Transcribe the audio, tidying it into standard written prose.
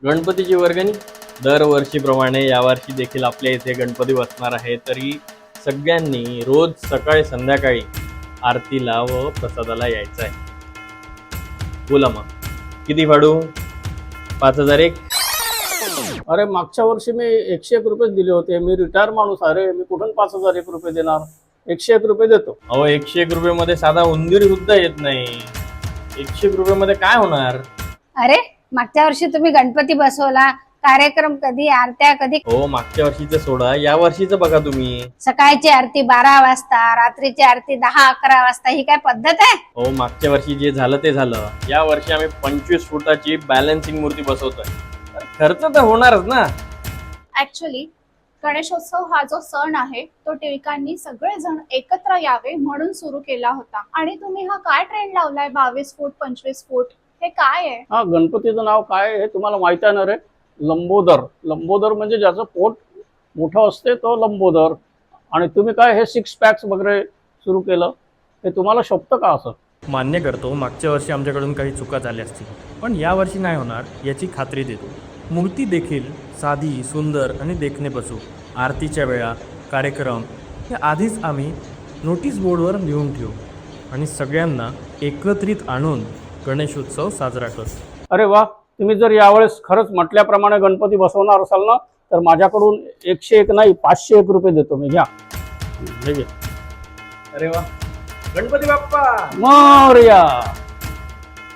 गणपतीची वर्गणी दरवर्षीप्रमाणे यावर्षी देखील आपल्या इथे गणपती बसणार आहे. तरी सगळ्यांनी रोज सकाळी संध्याकाळी आरतीला व प्रसादाला यायचं आहे. बोला मग किती फाडू? 5001? अरे मागच्या वर्षी मी 101 रुपये दिले होते. मी रिटायर माणूस. अरे मी कुठून 5001 रुपये देणार? 101 रुपये देतो. अहो 101 रुपये मध्ये साधा उंदीर सुद्धा येत नाही. 101 रुपये मध्ये काय होणार? अरे मागच्या वर्षी तुम्ही गणपती बसवला, कार्यक्रम कधी, आरत्या कधी. हो मागच्या वर्षीचं सोडा, या वर्षीचं बघा तुम्ही. सकाळची आरती 12 वाजता, रात्रीची आरती 10-11 वाजता. ही काय पद्धत आहे? हो मागच्या वर्षी जे झालं ते झालं. या वर्षी आम्ही 25 फुटाची बॅलन्सिंग मूर्ती बसवतोय. खर्च तर होणारच ना. ऍक्च्युली गणेशोत्सव हा जो सण आहे तो टिळकांनी सगळेजण एकत्र यावे म्हणून सुरू केला होता. आणि तुम्ही हा काय ट्रेंड लावलाय 22 फूट 25 फूट? हे काय आहे? हा गणपतीचं नाव काय आहे हे तुम्हाला माहिती आहे ना रे? लंबोदर. लंबोदर म्हणजे ज्याचं पोट मोठं असते तो लंबोदर. आणि तुम्ही काय हे 6 पॅक्स वगैरे सुरू केलं, हे तुम्हाला शोभतं का असं? मान्य करतो मागच्या वर्षी आमच्याकडून काही चुका झाल्या असतील, पण यावर्षी नाही होणार याची खात्री देतो. मूर्ती देखील साधी, सुंदर आणि देखणे बसू. आरतीच्या वेळा, कार्यक्रम हे आधीच आम्ही नोटीस बोर्डवर लिहून ठेवू आणि सगळ्यांना एकत्रित आणून गणेशोत्सव साजरा करू. अरे वा, तुम्ही जर यावेळेस खरंच म्हटल्याप्रमाणे गणपती बसवणार असाल ना, तर माझ्याकडून 101 नाही 501 रुपये देतो मी. घ्या. अरे वा, गणपती बाप्पा मोरया.